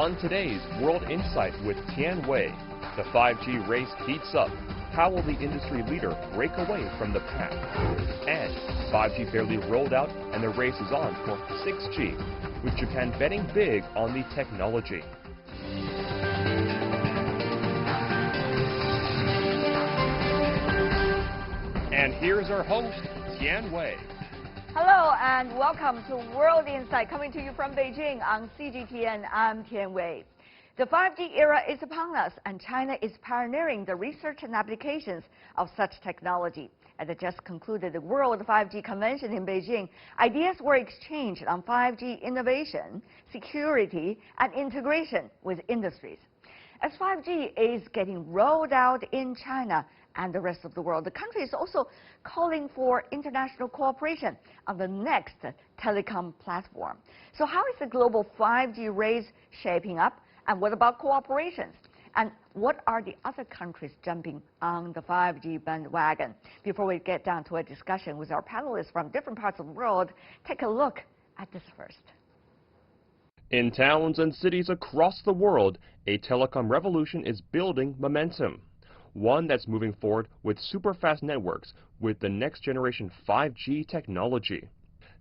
On today's World Insight with Tian Wei, the 5G race heats up. How will the industry leader break away from the pack? And 5G barely rolled out and the race is on for 6G, with Japan betting big on the technology. And here's our host, Tian Wei. Hello and welcome to World Insight, coming to you from Beijing on CGTN. I'm Tian Wei. The 5G era is upon us, and China is pioneering the research and applications of such technology. At the just concluded World 5G Convention in Beijing, ideas were exchanged on 5G innovation, security, and integration with industries. As 5G is getting rolled out in China and the rest of the world, the country is also calling for international cooperation on the next telecom platform. So how is the global 5G race shaping up? And what about cooperations? And what are the other countries jumping on the 5G bandwagon? Before we get down to a discussion with our panelists from different parts of the world, take a look at this first. In towns and cities across the world, a telecom revolution is building momentum. One that's moving forward with super-fast networks with the next-generation 5G technology.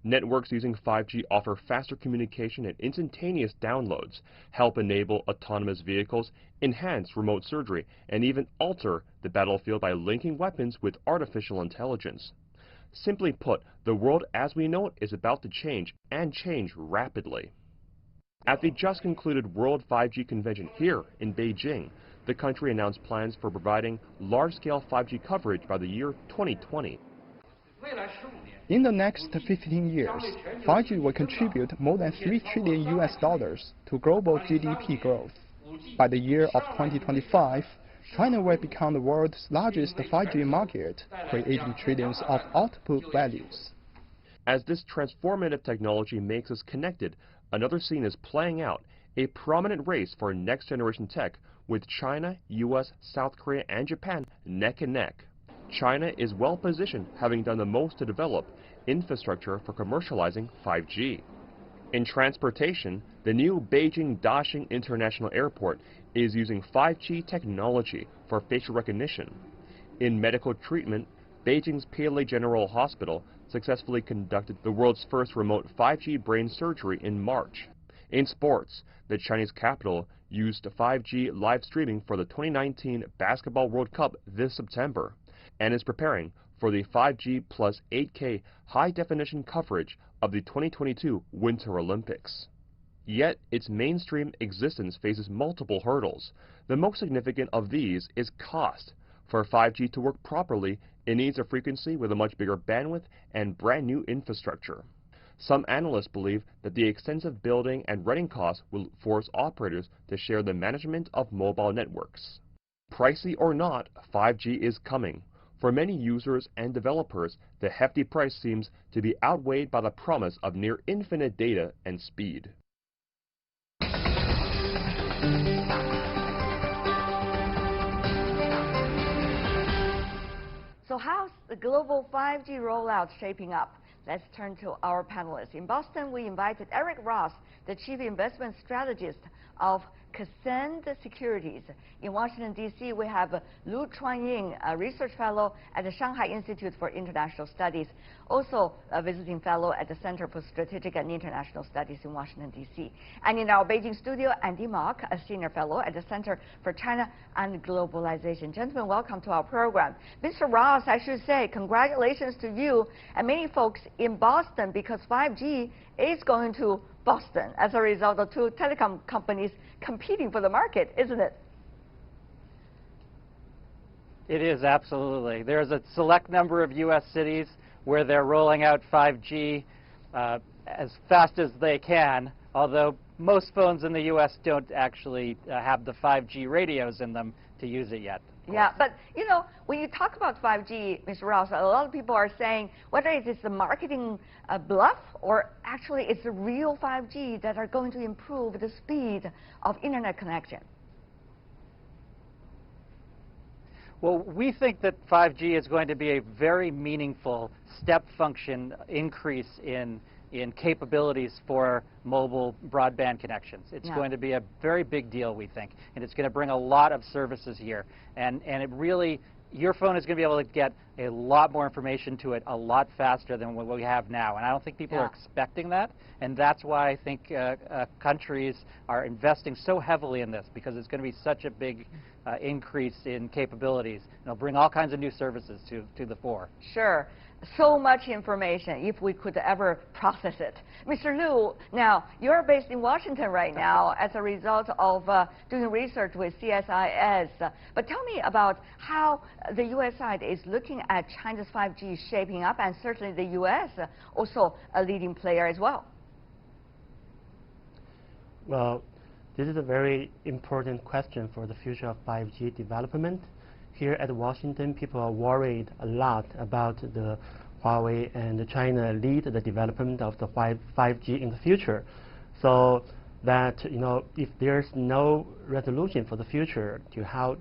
Networks using 5G offer faster communication and instantaneous downloads, help enable autonomous vehicles, enhance remote surgery, and even alter the battlefield by linking weapons with artificial intelligence. Simply put, the world as we know it is about to change, and change rapidly. At the just concluded World 5G Convention here in Beijing, the country announced plans for providing large-scale 5G coverage by the year 2020. In the next 15 years, 5G will contribute more than $3 trillion to global GDP growth. By the year of 2025, China will become the world's largest 5G market, creating trillions of output values. As this transformative technology makes us connected, another scene is playing out, a prominent race for next-generation tech with China, US, South Korea, and Japan neck and neck. China is well positioned, having done the most to develop infrastructure for commercializing 5G. In transportation, the new Beijing Daxing International Airport is using 5G technology for facial recognition. In medical treatment, Beijing's Pele General Hospital successfully conducted the world's first remote 5G brain surgery in March. In sports, the Chinese capital used 5G live streaming for the 2019 Basketball World Cup this September, and is preparing for the 5G plus 8K high-definition coverage of the 2022 Winter Olympics. Yet, its mainstream existence faces multiple hurdles. The most significant of these is cost. For 5G to work properly, it needs a frequency with a much bigger bandwidth and brand new infrastructure. Some analysts believe that the extensive building and running costs will force operators to share the management of mobile networks. Pricey or not, 5G is coming. For many users and developers, the hefty price seems to be outweighed by the promise of near infinite data and speed. So how's the global 5G rollout shaping up? Let's turn to our panelists. In Boston, we invited Eric Ross, the Chief Investment Strategist of Ascend Securities. In Washington, D.C., we have Lu Chuanying, a research fellow at the Shanghai Institute for International Studies, also a visiting fellow at the Center for Strategic and International Studies in Washington, D.C. And in our Beijing studio, Andy Mok, a senior fellow at the Center for China and Globalization. Gentlemen, welcome to our program. Mr. Ross, I should say, congratulations to you and many folks in Boston, because 5G is going to Boston as a result of two telecom companies competing for the market, isn't it? It is, absolutely. There's a select number of U.S. cities where they're rolling out 5G as fast as they can, although most phones in the U.S. don't actually have the 5G radios in them to use it yet. Yeah, but you know, when you talk about 5G, Mr. Ross, a lot of people are saying whether it is the marketing bluff or actually it's the real 5G that are going to improve the speed of internet connection. Well, we think that 5G is going to be a very meaningful step function increase in in capabilities for mobile broadband connections. It's Yeah. going to be a very big deal, we think, and it's going to bring a lot of services here. And it really, your phone is going to be able to get a lot more information to it a lot faster than what we have now. And I don't think people are expecting that. And that's why I think countries are investing so heavily in this, because it's going to be such a big increase in capabilities. It'll bring all kinds of new services to the fore. Sure. So much information, if we could ever process it. Mr. Liu, now, you're based in Washington right now as a result of doing research with CSIS. But tell me about how the U.S. side is looking at China's 5G shaping up, and certainly the U.S. Also a leading player as well. Well, this is a very important question for the future of 5G development. Here at Washington, people are worried a lot about the Huawei and China lead the development of the 5G in the future. So that, if there's no resolution for the future to how,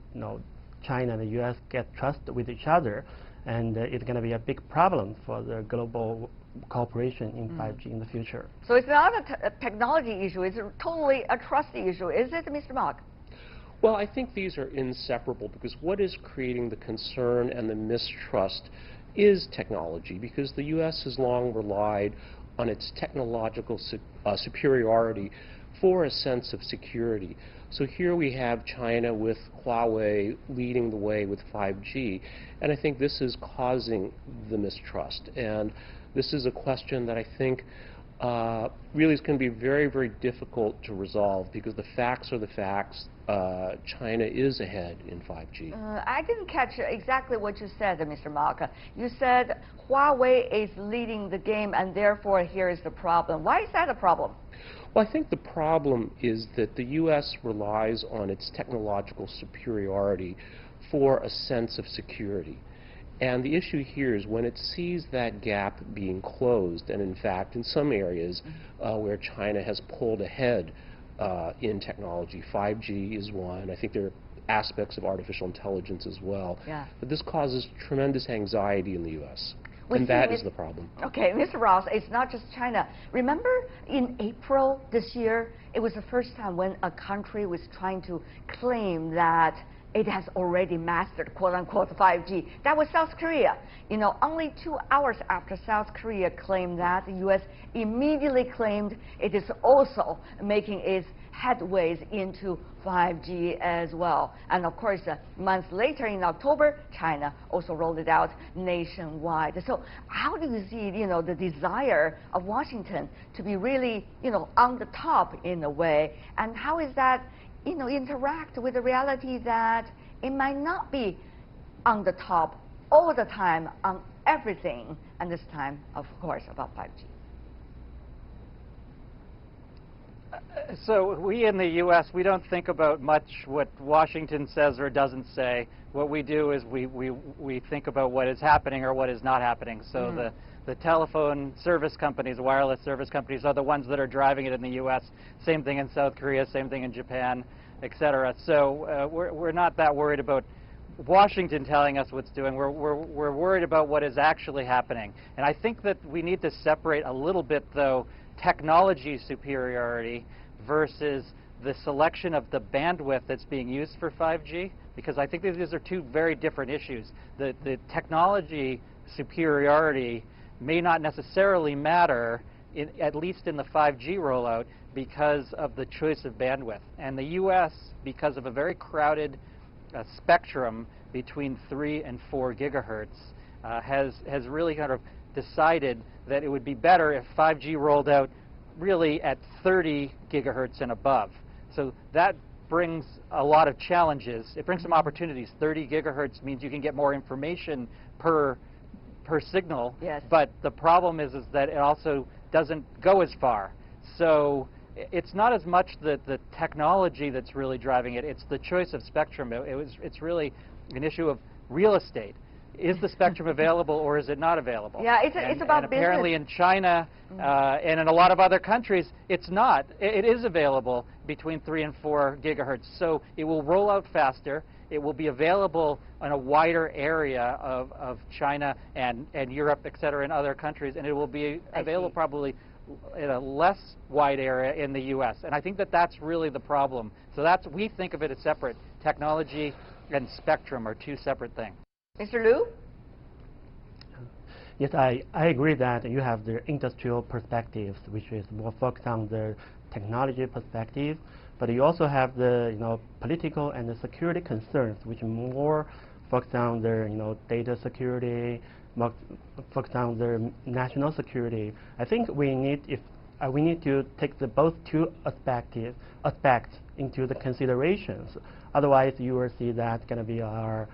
China and the U.S. get trust with each other, and it's going to be a big problem for the global cooperation in 5G in the future. So it's not a technology issue, it's totally a trust issue, is it, Mr. Mok? Well, I think these are inseparable, because what is creating the concern and the mistrust is technology, because the U.S. has long relied on its technological superiority for a sense of security. So here we have China with Huawei leading the way with 5G, and I think this is causing the mistrust. And this is a question that I think really is going to be very, very difficult to resolve, because the facts are the facts. China is ahead in 5G. I didn't catch exactly what you said, Mr. Mok. You said Huawei is leading the game, and therefore here is the problem. Why is that a problem? Well, I think the problem is that the U.S. relies on its technological superiority for a sense of security. And the issue here is when it sees that gap being closed, and in fact in some areas where China has pulled ahead in technology, 5G is one. I think there are aspects of artificial intelligence as well. Yeah. But this causes tremendous anxiety in the U.S. And that is the problem. Okay, Mr. Ross, it's not just China. Remember in April this year, it was the first time when a country was trying to claim that it has already mastered, quote-unquote, 5G. That was South Korea. Only 2 hours after South Korea claimed that, the U.S. immediately claimed it is also making its headways into 5G as well. And of course, months later in October, China also rolled it out nationwide. So how do you see, the desire of Washington to be really, on the top in a way? And how is that interact with the reality that it might not be on the top all the time on everything, and this time, of course, about 5G? So we in the U.S., we don't think about much what Washington says or doesn't say. What we do is we think about what is happening or what is not happening. So the telephone service companies, wireless service companies, are the ones that are driving it in the U.S. Same thing in South Korea, same thing in Japan, etc. So we're not that worried about Washington telling us what's doing. We're worried about what is actually happening. And I think that we need to separate a little bit, though, technology superiority versus the selection of the bandwidth that's being used for 5G, because I think these are two very different issues. The technology superiority may not necessarily matter, at least in the 5G rollout, because of the choice of bandwidth. And the U.S., because of a very crowded spectrum between 3 and 4 gigahertz, has really kind of decided that it would be better if 5G rolled out really at 30 gigahertz and above. So that brings a lot of challenges. It brings some opportunities. 30 gigahertz means you can get more information per signal, yes. But the problem is that it also doesn't go as far. So it's not as much the technology that's really driving it, it's the choice of spectrum. It's really an issue of real estate. Is the spectrum available or is it not available? Yeah, it's about and apparently in China and in a lot of other countries, it's not. It is available between 3 and 4 gigahertz. So it will roll out faster. It will be available in a wider area of China and Europe, et cetera, and other countries. And it will be available probably in a less wide area in the U.S. And I think that that's really the problem. So we think of it as separate. Technology and spectrum are two separate things. Mr. Liu? Yes, I agree that you have the industrial perspectives, which is more focused on the technology perspective, but you also have the political and the security concerns, which are more focused on their data security, more focused on their national security. I think we need to take both two aspects into the considerations. Otherwise, you will see that going to be a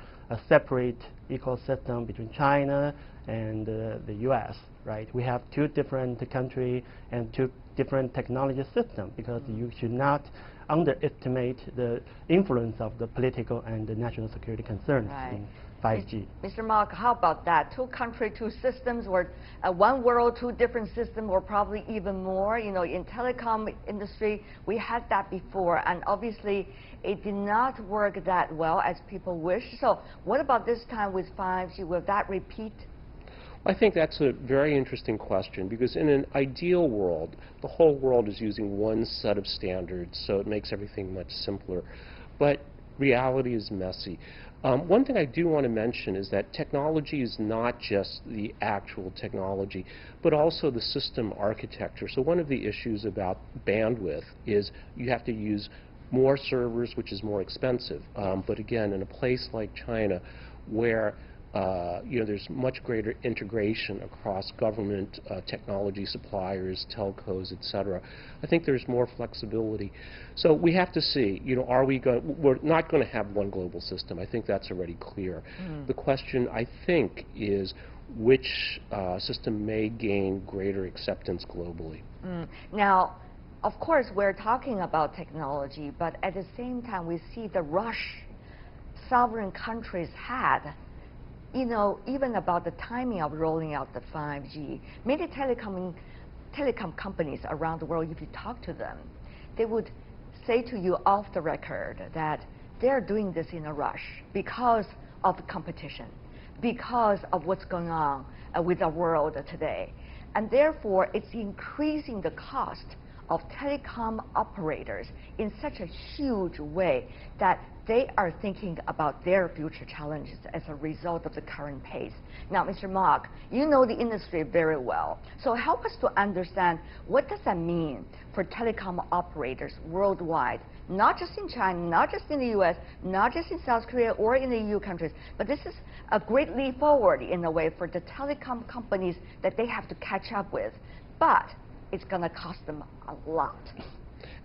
separate ecosystem between China and the U.S. Right? We have two different countries and two different technology systems, because you should not underestimate the influence of the political and the national security concerns in 5G. Mr. Mok, how about that? Two countries, two systems, or one world, two different systems, or probably even more. In telecom industry, we had that before, and obviously it did not work that well as people wish. So what about this time with 5G? Will that repeat? I think that's a very interesting question, because in an ideal world, the whole world is using one set of standards, so it makes everything much simpler. But reality is messy. One thing I do want to mention is that technology is not just the actual technology, but also the system architecture. So one of the issues about bandwidth is you have to use more servers, which is more expensive. But again, in a place like China, where there's much greater integration across government, technology suppliers, telcos, etc. I think there's more flexibility. So we have to see, we're not going to have one global system. I think that's already clear. The question, I think, is which system may gain greater acceptance globally. Now, of course, we're talking about technology, but at the same time, we see the rush sovereign countries had, even about the timing of rolling out the 5G. Many telecom companies around the world, if you talk to them, they would say to you off the record that they're doing this in a rush because of the competition, because of what's going on with the world today. And therefore, it's increasing the cost of telecom operators in such a huge way that they are thinking about their future challenges as a result of the current pace. Now, Mr. Mok, you know the industry very well. So help us to understand, what does that mean for telecom operators worldwide, not just in China, not just in the US, not just in South Korea or in the EU countries, but this is a great leap forward in a way for the telecom companies that they have to catch up with. But it's going to cost them a lot.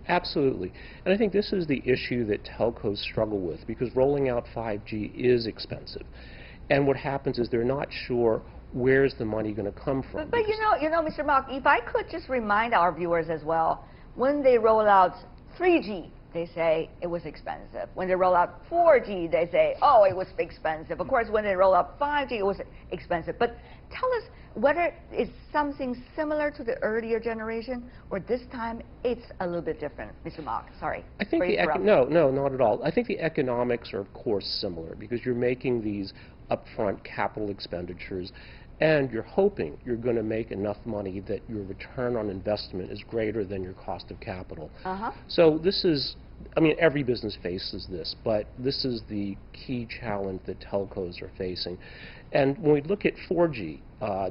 Absolutely. And I think this is the issue that telcos struggle with, because rolling out 5G is expensive. And what happens is they're not sure where's the money going to come from. But Mr. Mok, if I could just remind our viewers as well, when they roll out 3G, they say it was expensive. When they roll out 4G, they say, oh, it was expensive. Of course, when they roll out 5G, it was expensive. But tell us whether it's something similar to the earlier generation, or this time it's a little bit different. Mr. Mok, sorry. I think no, not at all. I think the economics are, of course, similar, because you're making these upfront capital expenditures, and you're hoping you're going to make enough money that your return on investment is greater than your cost of capital. So this is, every business faces this, but this is the key challenge that telcos are facing. And when we look at 4G,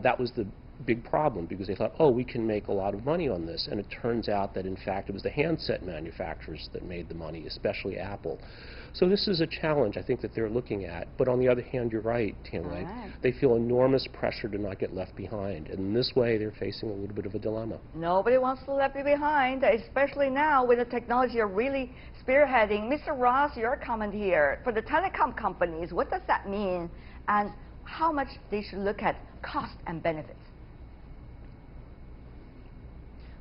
that was the big problem, because they thought, oh, we can make a lot of money on this. And it turns out that, in fact, it was the handset manufacturers that made the money, especially Apple. So this is a challenge, I think, that they're looking at. But on the other hand, you're right, Tianwei. Right. They feel enormous pressure to not get left behind. And in this way, they're facing a little bit of a dilemma. Nobody wants to left behind, especially now with the technology you're really spearheading. Mr. Ross, your comment here. For the telecom companies, what does that mean? And how much they should look at cost and benefits?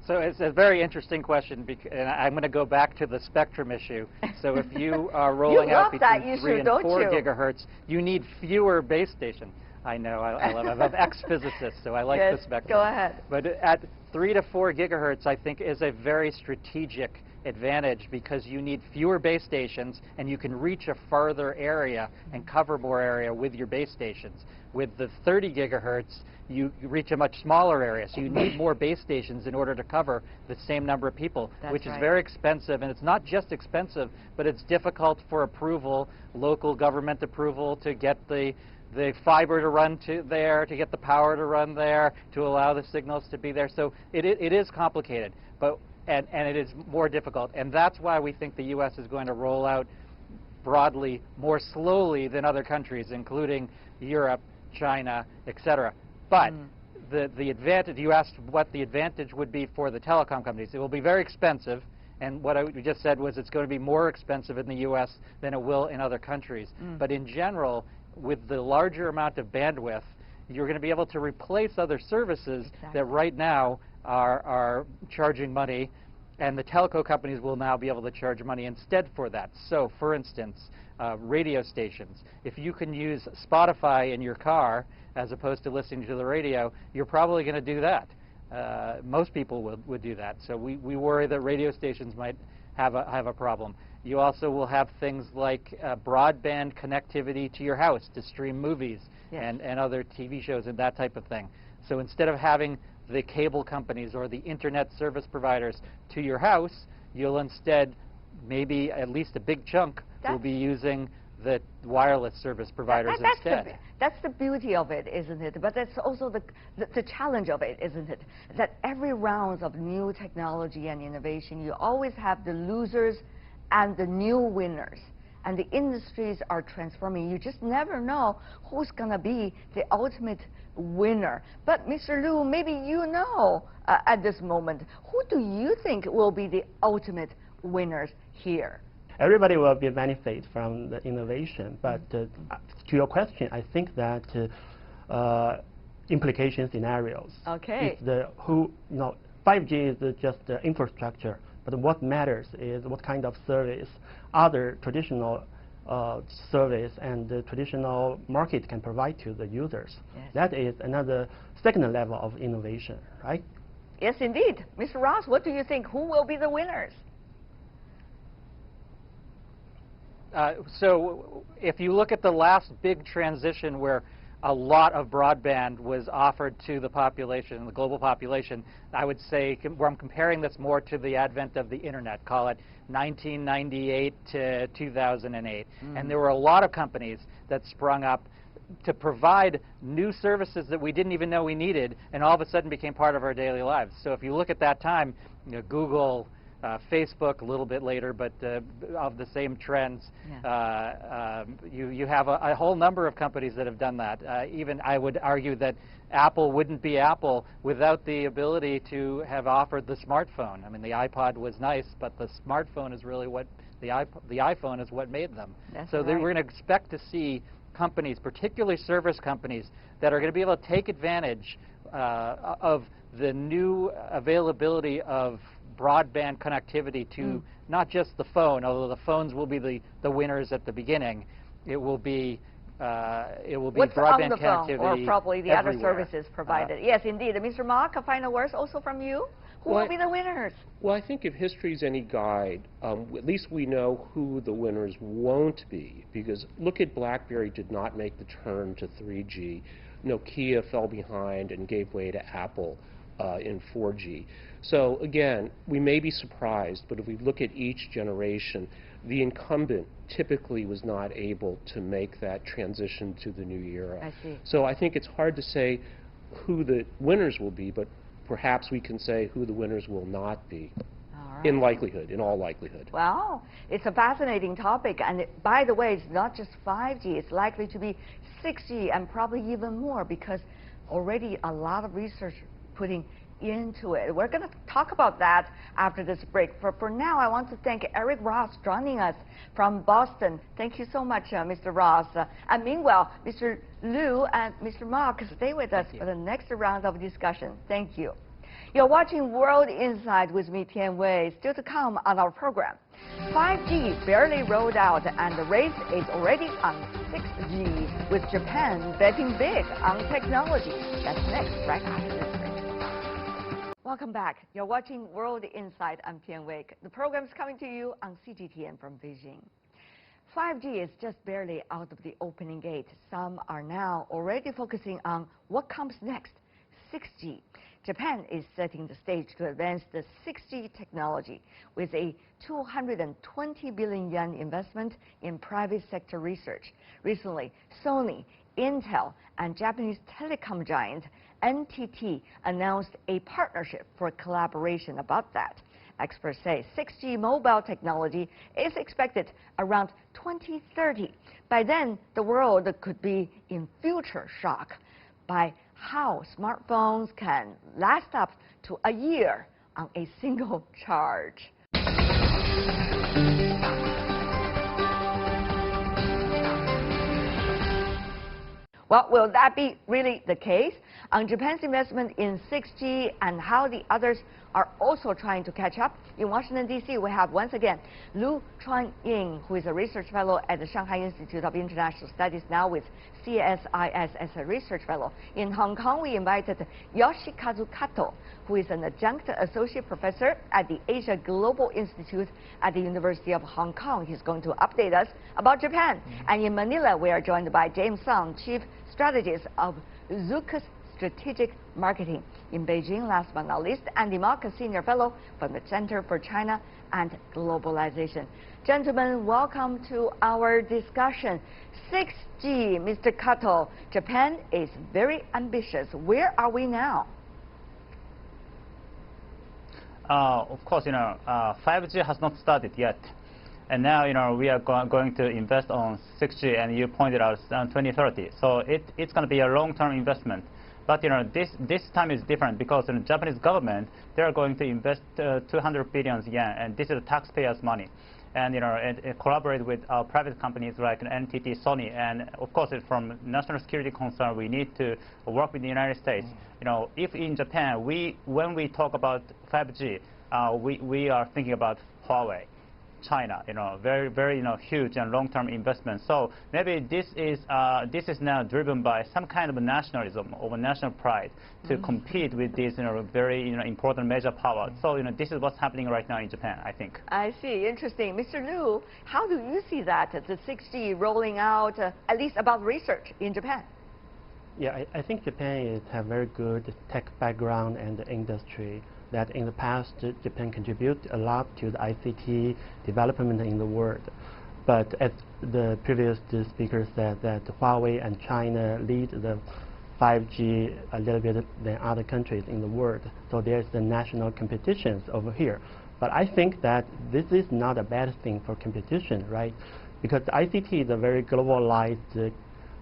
So it's a very interesting question, and I'm going to go back to the spectrum issue. So if you are rolling out between 3 and 4 gigahertz, you need fewer base stations. I know, I'm an ex-physicist, so I like the spectrum. Go ahead. But at 3 to 4 gigahertz, I think, is a very strategic advantage because you need fewer base stations and you can reach a farther area and cover more area with your base stations. With the 30 gigahertz, you reach a much smaller area, so you need more base stations in order to cover the same number of people, which is very expensive. And it's not just expensive, but it's difficult for approval, local government approval, to get the fiber to run to there, to get the power to run there, to allow the signals to be there. So it is complicated, but and it is more difficult. And that's why we think the U.S. is going to roll out broadly more slowly than other countries, including Europe, China, etc. But the advantage, you asked what the advantage would be for the telecom companies. It will be very expensive, and what we just said was it's going to be more expensive in the U.S. than it will in other countries. But in general, with the larger amount of bandwidth, you're going to be able to replace other services that right now are charging money, and the telco companies will now be able to charge money instead for that. So, for instance, radio stations. If you can use Spotify in your car as opposed to listening to the radio, you're probably going to do that. Most people would do that. So we worry that radio stations might have a problem. You also will have things like broadband connectivity to your house to stream movies and other TV shows and that type of thing. So instead of having the cable companies or the internet service providers to your house, you'll instead, maybe at least a big chunk, will be using the wireless service providers instead. That's the beauty of it, isn't it? But that's also the challenge of it, isn't it? That every round of new technology and innovation, you always have the losers and the new winners. And the industries are transforming. You just never know who's going to be the ultimate winner. But Mr. Liu, maybe you know at this moment, who do you think will be the ultimate winners here? Everybody will be benefit from the innovation, but to your question, I think that implication scenarios. Okay. It's 5G is just the infrastructure, but what matters is what kind of service other traditional service and the traditional market can provide to the users. Yes. That is another second level of innovation, right? Yes, indeed. Mr. Ross, what do you think? Who will be the winners? So if you look at the last big transition where a lot of broadband was offered to the population, the global population, I would say where I'm comparing this more to the advent of the internet, call it 1998 to 2008. And there were a lot of companies that sprung up to provide new services that we didn't even know we needed, and all of a sudden became part of our daily lives. So if you look at that time, Google, Facebook a little bit later, but of the same trends. Yeah. You have a whole number of companies that have done that. Even I would argue that Apple wouldn't be Apple without the ability to have offered the smartphone. I mean, the iPod was nice, but the smartphone is really what the iPhone is what made them. That's so right. We're going to expect to see companies, particularly service companies, that are going to be able to take advantage of the new availability of broadband connectivity to not just the phone, although the phones will be the winners at the beginning. It will be broadband connectivity or probably the everywhere. Other services provided. Yes, indeed. Mr. Mok, a final words also from you. Who will be the winners? Well, I think if history's any guide, at least we know who the winners won't be, because look at BlackBerry did not make the turn to 3G. Nokia fell behind and gave way to Apple in 4G. So again, we may be surprised, but if we look at each generation, the incumbent typically was not able to make that transition to the new era. I see. So I think it's hard to say who the winners will be, but perhaps we can say who the winners will not be. In all likelihood. Well, it's a fascinating topic, and by the way, it's not just 5G, it's likely to be 6G and probably even more, because already a lot of research putting into it. We're going to talk about that after this break. For now, I want to thank Eric Ross joining us from Boston. Thank you so much, Mr. Ross. And meanwhile, Mr. Liu and Mr. Mok, stay with us for the next round of discussion. Thank you. You're watching World Insight with me, Tian Wei. Still to come on our program. 5G barely rolled out, and the race is already on 6G, with Japan betting big on technology. That's next, right after this break. Welcome back. You're watching World Insight. I'm Tian Wei. The program is coming to you on CGTN from Beijing. 5G is just barely out of the opening gate. Some are now already focusing on what comes next, 6G. Japan is setting the stage to advance the 6G technology with a 220 billion yen investment in private sector research. Recently, Sony, Intel, and Japanese telecom giant NTT announced a partnership for collaboration about that. Experts say 6G mobile technology is expected around 2030. By then, the world could be in future shock by how smartphones can last up to a year on a single charge. Well, will that be really the case? On Japan's investment in 6G and how the others are also trying to catch up, in Washington, D.C., we have once again Lu Chuan-ying, who is a research fellow at the Shanghai Institute of International Studies, now with CSIS as a research fellow. In Hong Kong, we invited Yoshikazu Kato, who is an adjunct associate professor at the Asia Global Institute at the University of Hong Kong. He's going to update us about Japan. And in Manila, we are joined by James Song, chief strategist of Zucus Strategic Marketing. In Beijing, last but not least, Andy Mok, a senior fellow from the Center for China and Globalization. Gentlemen, welcome to our discussion. 6G, Mr. Kato, Japan is very ambitious. Where are we now? Of course, 5G has not started yet. And now, we are going to invest on 6G, and you pointed out 2030. So it's going to be a long-term investment. But this time is different because the Japanese government, they are going to invest 200 billion yen, and this is taxpayers' money. And and collaborate with our private companies like NTT, Sony, and of course, from national security concern, we need to work with the United States. If in Japan, when we talk about 5G, we are thinking about Huawei. China, very, very, huge and long-term investment. So maybe this is now driven by some kind of nationalism or national pride to compete with these, very, important major powers. So, this is what's happening right now in Japan, I think. I see. Interesting. Mr. Liu, how do you see that, the 6G rolling out, at least about research in Japan? Yeah, I think Japan has very good tech background and industry. That in the past, Japan contributed a lot to the ICT development in the world. But as the previous speaker said, that Huawei and China lead the 5G a little bit than other countries in the world. So there's the national competitions over here. But I think that this is not a bad thing for competition, right? Because the ICT is a very globalized,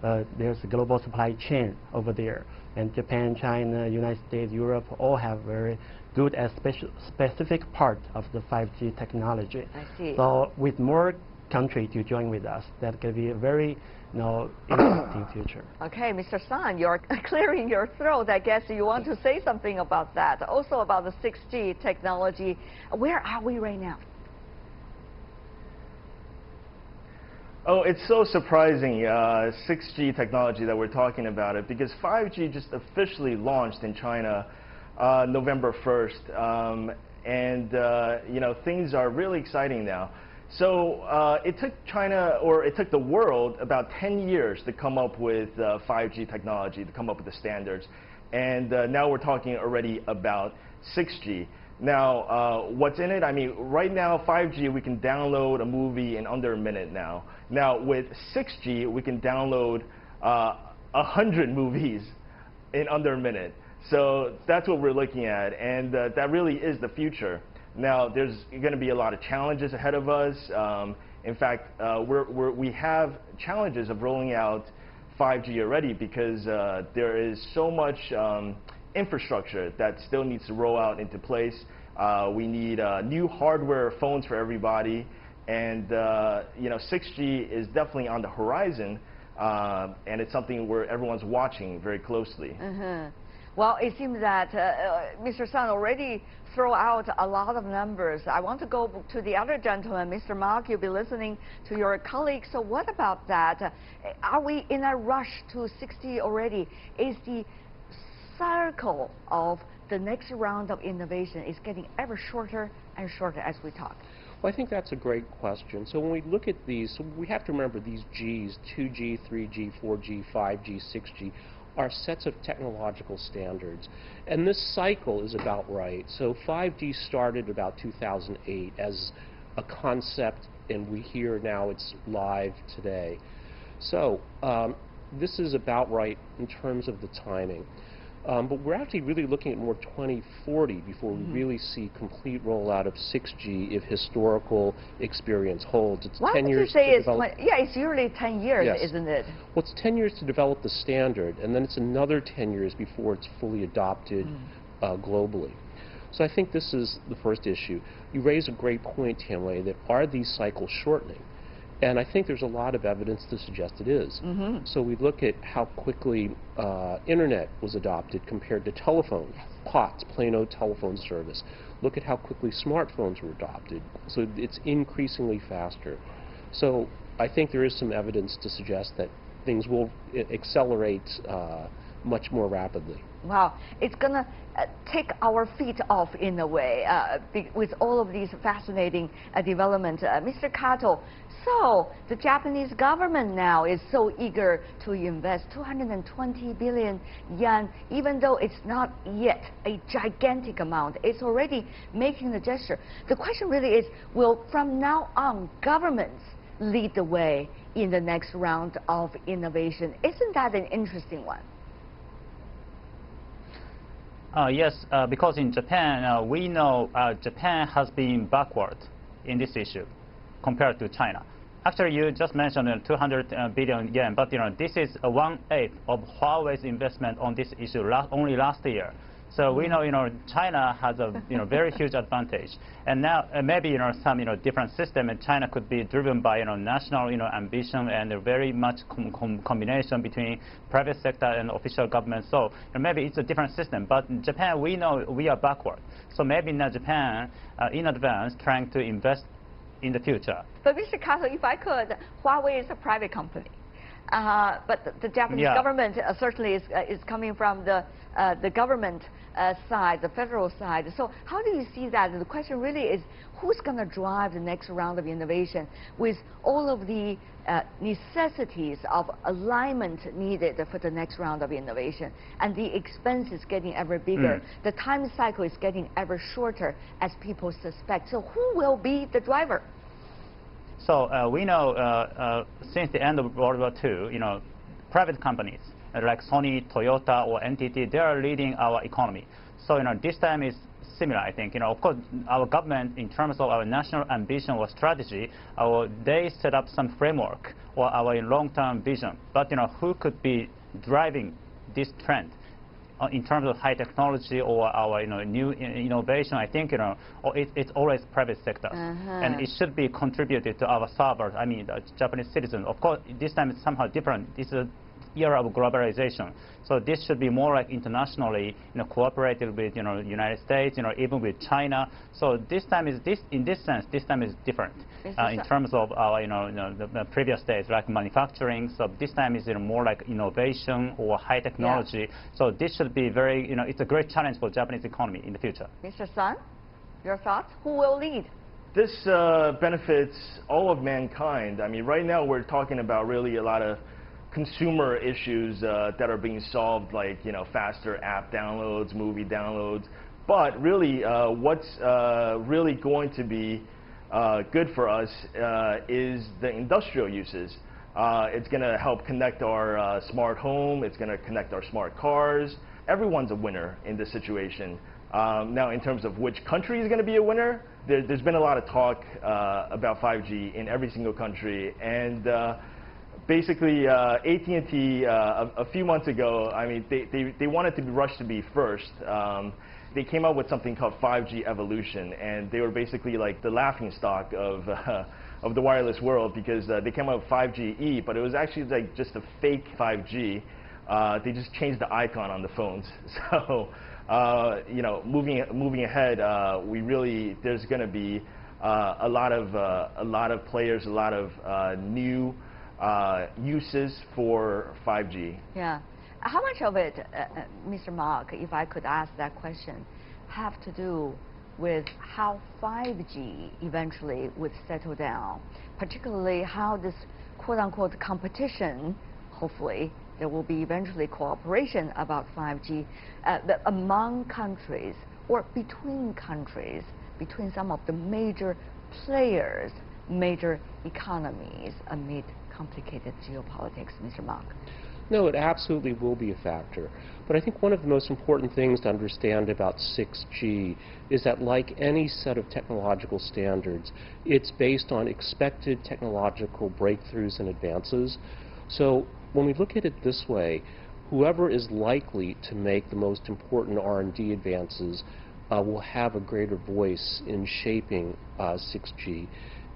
there's a global supply chain over there. And Japan, China, United States, Europe all have very good and specific part of the 5G technology. I see. So with more countries to join with us, that could be a very interesting future. Okay, Mr. San, you're clearing your throat. I guess you want to say something about that. Also about the 6G technology. Where are we right now? Oh, it's so surprising, 6G technology that we're talking about it, because 5G just officially launched in China November 1st, and things are really exciting now. So it took China, or it took the world, about 10 years to come up with 5G technology, to come up with the standards, and now we're talking already about 6G. Now, what's in it? I mean, right now, 5G, we can download a movie in under a minute now. Now, with 6G, we can download 100 movies in under a minute. So that's what we're looking at, and that really is the future. Now, there's going to be a lot of challenges ahead of us. In fact, we have challenges of rolling out 5G already because there is so much infrastructure that still needs to roll out into place. We need new hardware phones for everybody, and 6G is definitely on the horizon, and it's something where everyone's watching very closely. Well, it seems that Mr. Sun already threw out a lot of numbers. I want to go to the other gentleman, Mr. Mok. You'll be listening to your colleagues. So what about that? Are we in a rush to 6G already? Is the circle of the next round of innovation is getting ever shorter and shorter as we talk? Well, I think that's a great question. So when we look at these, so we have to remember these Gs, 2G, 3G, 4G, 5G, 6G, are sets of technological standards. And this cycle is about right. So 5G started about 2008 as a concept, and we hear now it's live today. So this is about right in terms of the timing. But we're actually really looking at more 2040 before we really see complete rollout of 6G if historical experience holds. It's Why 10 would years you say to it's develop. yeah, it's usually 10 years, Yes. isn't it? Well, it's 10 years to develop the standard, and then it's another 10 years before it's fully adopted globally. So I think this is the first issue. You raise a great point, Tianwei, that are these cycles shortening? And I think there's a lot of evidence to suggest it is. So we look at how quickly internet was adopted compared to telephone, POTS, plain old telephone service. Look at how quickly smartphones were adopted. So it's increasingly faster. So I think there is some evidence to suggest that things will accelerate much more rapidly. Wow, it's going to take our feet off in a way with all of these fascinating developments. Mr. Kato, so the Japanese government now is so eager to invest 220 billion yen, even though it's not yet a gigantic amount. It's already making the gesture. The question really is, will from now on governments lead the way in the next round of innovation? Isn't that an interesting one? Yes, because in Japan, we know Japan has been backward in this issue compared to China. Actually, you just mentioned 200 billion yen, but this is 1/8 of Huawei's investment on this issue only last year. So we know, China has a very huge advantage, and now maybe some different system in China could be driven by national ambition and a very much combination between private sector and official government. So maybe it's a different system. But in Japan, we know we are backward. So maybe now Japan, in advance, trying to invest in the future. But Mr. Kato, if I could, Huawei is a private company. But the Japanese government certainly is coming from the government side, the federal side. So how do you see that? And the question really is, who's going to drive the next round of innovation with all of the necessities of alignment needed for the next round of innovation, and the expense is getting ever bigger, the time cycle is getting ever shorter as people suspect. So who will be the driver? So we know since the end of World War II, private companies like Sony, Toyota, or NTT, they are leading our economy. So this time is similar, I think. Of course, our government, in terms of our national ambition or strategy, they set up some framework or our long-term vision. But who could be driving this trend? In terms of high technology or our new innovation, I think it's always private sector, and it should be contributed to our servers. I mean, the Japanese citizens. Of course, this time it's somehow different. This is an era of globalization, so this should be more like internationally, cooperated with United States, even with China. So this time is in this sense, this time is different in terms of our the previous days like manufacturing. So this time is more like innovation or high technology. So this should be very it's a great challenge for Japanese economy in the future. Mr. Sun, your thoughts? Who will lead? This benefits all of mankind. I mean, right now we're talking about really a lot of consumer issues that are being solved, like faster app downloads, movie downloads. But really, what's really going to be good for us is the industrial uses. It's going to help connect our smart home. It's going to connect our smart cars. Everyone's a winner in this situation. Now, in terms of which country is going to be a winner, there's been a lot of talk about 5G in every single country, and basically, AT&T a few months ago, I mean, they wanted to rush to be first. They came out with something called 5G evolution, and they were basically like the laughingstock of the wireless world, because they came out with 5GE, but it was actually like just a fake 5G. They just changed the icon on the phones. So, moving ahead, there's going to be a lot of players, a lot of new uses for 5G. Yeah. How much of it, Mr. Mok, if I could ask that question, have to do with how 5G eventually would settle down, particularly how this quote-unquote competition, hopefully there will be eventually cooperation about 5G among countries or between countries, between some of the major players, major economies amid complicated geopolitics, Mr. Mok? No, it absolutely will be a factor. But I think one of the most important things to understand about 6G is that, like any set of technological standards, it's based on expected technological breakthroughs and advances. So when we look at it this way, whoever is likely to make the most important R&D advances will have a greater voice in shaping 6G.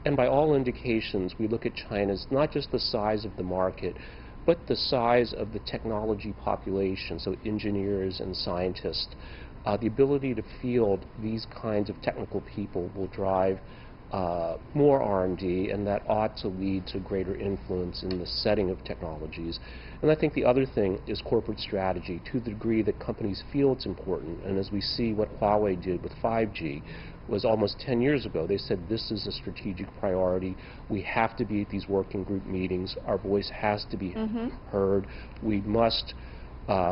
And by all indications, we look at China's not just the size of the market, but the size of the technology population, so engineers and scientists. The ability to field these kinds of technical people will drive more R&D, and that ought to lead to greater influence in the setting of technologies. And I think the other thing is corporate strategy, to the degree that companies feel it's important. And as we see what Huawei did with 5G, was almost 10 years ago. They said this is a strategic priority. We have to be at these working group meetings. Our voice has to be heard. We must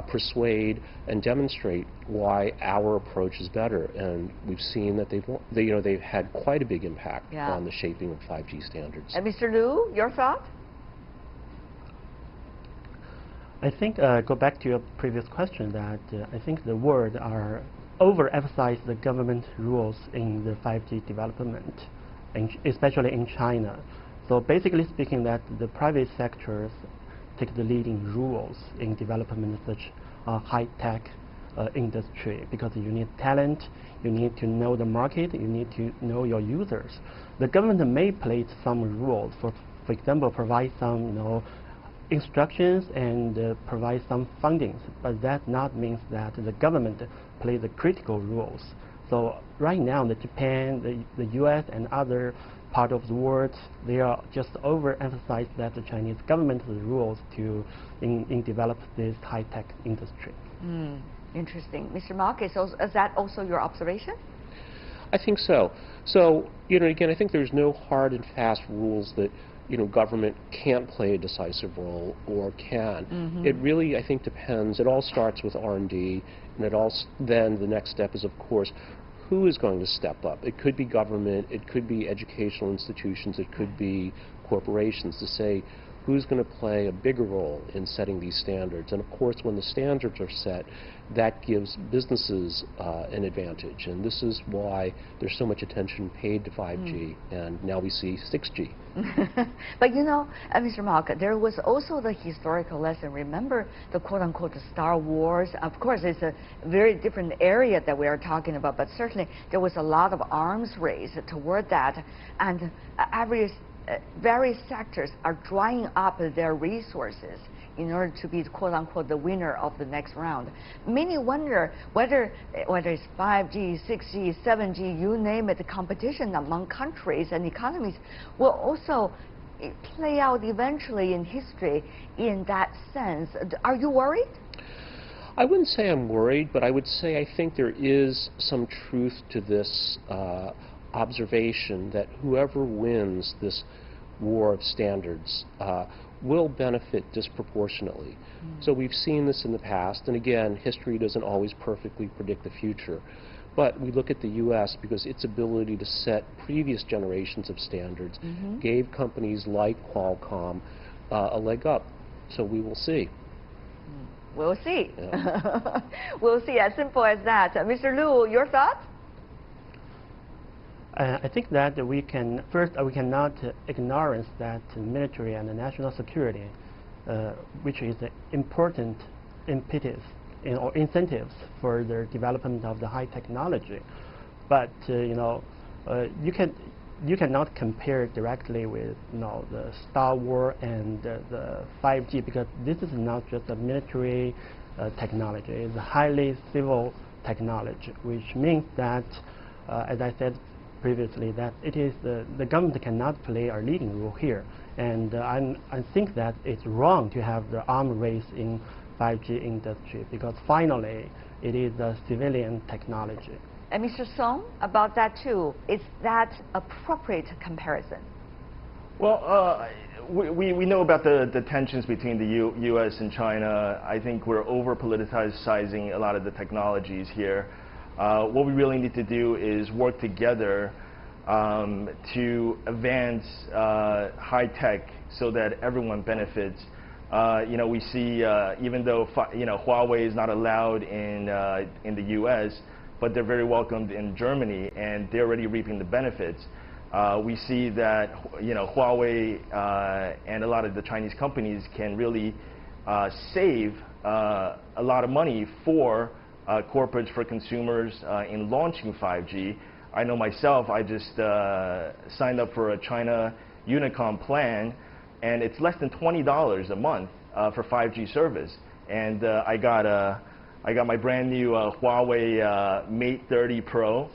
persuade and demonstrate why our approach is better. And we've seen that they've had quite a big impact on the shaping of 5G standards. And Mr. Liu, your thought? I think, go back to your previous question, that I think the world are overemphasize the government rules in the 5G development, especially in China. So basically speaking, that the private sectors take the leading roles in development of such high-tech industry, because you need talent, you need to know the market, you need to know your users. The government may place some rules, for example, provide some instructions and provide some fundings, but that not means that the government play the critical roles. So right now, Japan, the US, and other part of the world, they are just overemphasize that the Chinese government's rules to in develop this high-tech industry. Interesting. Mr. Mok, is that also your observation? I think so. So, again, I think there's no hard and fast rules that government can't play a decisive role or can. It really, I think, depends. It all starts with R&D, and then the next step is, of course, who is going to step up? It could be government, it could be educational institutions, it could be corporations, to say who's going to play a bigger role in setting these standards. And of course, when the standards are set, that gives businesses an advantage. And this is why there's so much attention paid to 5G, and now we see 6G. But Mr. Mok, there was also the historical lesson. Remember the quote-unquote Star Wars? Of course, it's a very different area that we are talking about, but certainly there was a lot of arms race toward that, and various sectors are drying up their resources in order to be quote-unquote the winner of the next round. Many wonder whether it's 5G, 6G, 7G, you name it, the competition among countries and economies will also play out eventually in history in that sense. Are you worried? I wouldn't say I'm worried, but I would say I think there is some truth to this observation that whoever wins this war of standards will benefit disproportionately. So we've seen this in the past, and again, history doesn't always perfectly predict the future. But we look at the U.S. because its ability to set previous generations of standards gave companies like Qualcomm a leg up. So we will see. We'll see. Yeah. We'll see, as simple as that. Mr. Liu, your thoughts? I think that we cannot ignore that military and national security, which is an important impetus or incentives for the development of the high technology. But you cannot compare directly with the Star Wars and the 5G, because this is not just a military technology. It's a highly civil technology, which means that, as I said previously, that it is the government cannot play a leading role here. And I think that it's wrong to have the arms race in 5G industry, because finally it is a civilian technology. And Mr. Song, about that too, is that appropriate comparison? Well, we know about the tensions between the U.S. and China. I think we're over-politicizing a lot of the technologies here. What we really need to do is work together to advance high tech so that everyone benefits. We see even though Huawei is not allowed in the U.S., but they're very welcomed in Germany, and they're already reaping the benefits. We see that Huawei and a lot of the Chinese companies can really save a lot of money for corporates, for consumers in launching 5G. I know myself, I just signed up for a China Unicom plan, and it's less than $20 a month for 5G service. And I got my brand new Huawei Mate 30 Pro.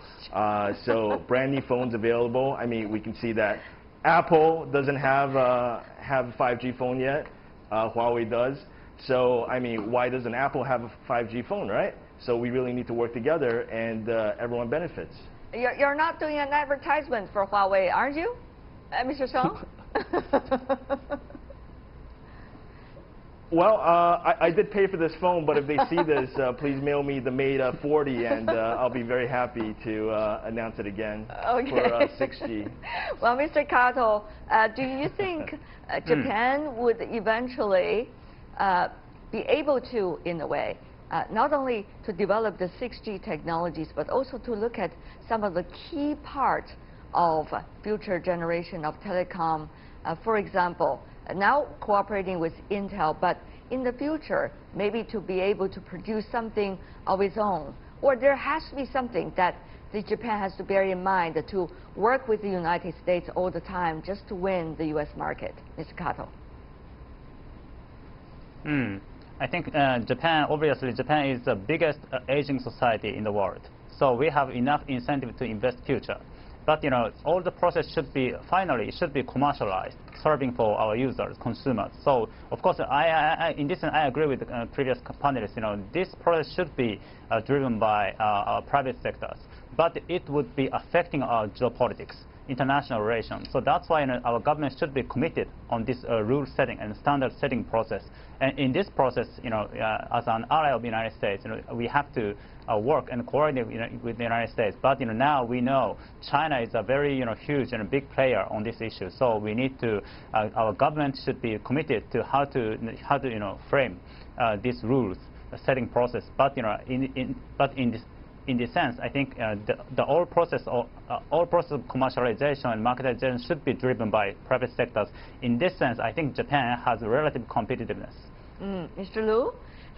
So brand new phones available. I mean, we can see that Apple doesn't have a 5G phone yet. Huawei does. So I mean, why doesn't Apple have a 5G phone, right? So we really need to work together, and everyone benefits. You're not doing an advertisement for Huawei, aren't you, Mr. Song? Well, I did pay for this phone, but if they see this, please mail me the Mate 40, and I'll be very happy to announce it again for 6G. Well, Mr. Kato, do you think Japan would eventually be able to, in a way, not only to develop the 6G technologies, but also to look at some of the key parts of future generation of telecom, for example, now cooperating with Intel, but in the future, maybe to be able to produce something of its own? Or there has to be something that Japan has to bear in mind to work with the United States all the time just to win the U.S. market? Mr. Kato. I think obviously Japan is the biggest aging society in the world. So we have enough incentive to invest future. But all the process should be commercialized, serving for our users, consumers. So of course, in this I agree with the previous panelists. This process should be driven by our private sectors, but it would be affecting our geopolitics, international relations. So that's why our government should be committed on this rule setting and standard setting process. And in this process, as an ally of the United States, we have to work and coordinate with the United States. But now we know China is a very huge and a big player on this issue. So we need to, our government should be committed to how to frame these rules setting process. But in this sense, I think the whole process of commercialization and marketization should be driven by private sectors. In this sense, I think Japan has a relative competitiveness. Mr. Liu,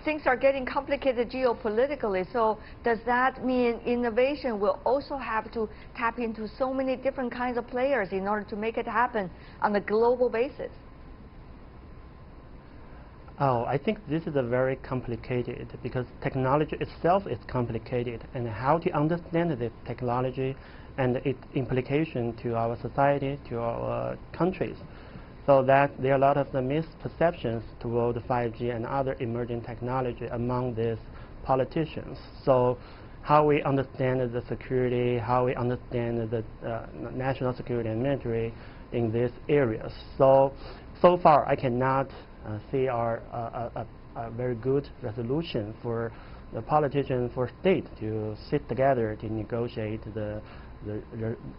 things are getting complicated geopolitically, so does that mean innovation will also have to tap into so many different kinds of players in order to make it happen on a global basis? Oh, I think this is a very complicated, because technology itself is complicated, and how to understand the technology and its implication to our society, to our countries. So that there are a lot of the misperceptions toward 5G and other emerging technology among these politicians. So how we understand the security, how we understand the national security and military in these areas. So far I cannot see a very good resolution for the politicians, for state to sit together to negotiate the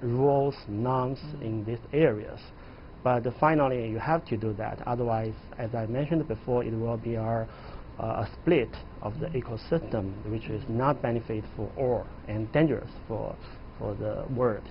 rules, norms in these areas. But finally, you have to do that. Otherwise, as I mentioned before, it will be a split of the ecosystem, which is not beneficial for all and dangerous for the world.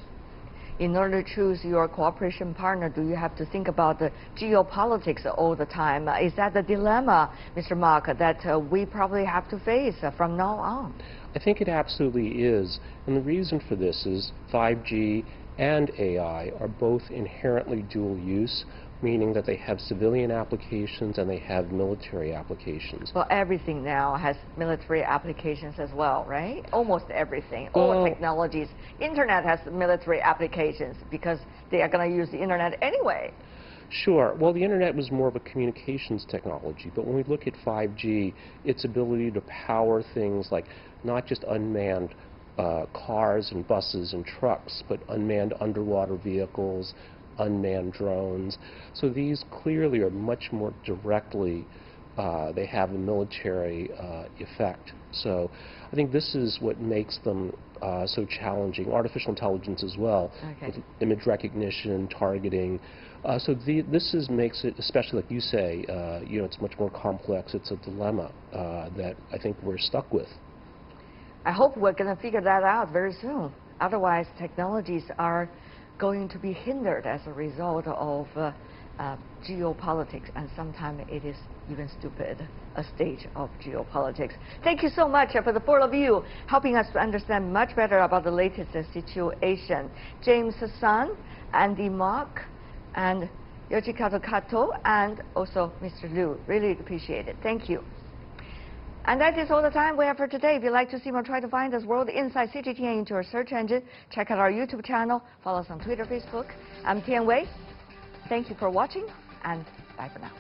In order to choose your cooperation partner, do you have to think about the geopolitics all the time? Is that the dilemma, Mr. Mok, that we probably have to face from now on? I think it absolutely is. And the reason for this is 5G and AI are both inherently dual use, meaning that they have civilian applications and they have military applications. Well, everything now has military applications as well, right? Almost everything, all technologies. Internet has military applications because they are going to use the internet anyway. Sure. Well, the internet was more of a communications technology, but when we look at 5G, its ability to power things like not just unmanned cars and buses and trucks, but unmanned underwater vehicles, unmanned drones. So these clearly are much more directly, they have a military effect. So I think this is what makes them so challenging. Artificial intelligence as well, with image recognition, targeting. This makes it, especially like you say, you know, it's much more complex. It's a dilemma that I think we're stuck with. I hope we're going to figure that out very soon. Otherwise, technologies are going to be hindered as a result of geopolitics, and sometimes it is even stupid, a stage of geopolitics. Thank you so much for the four of you helping us to understand much better about the latest situation. James Sun, Andy Mok, and Yoshikazu Kato, and also Mr. Liu. Really appreciate it. Thank you. And that is all the time we have for today. If you'd like to see more, try to find us World Insight CGTN into your search engine. Check out our YouTube channel. Follow us on Twitter, Facebook. I'm Tian Wei. Thank you for watching, and bye for now.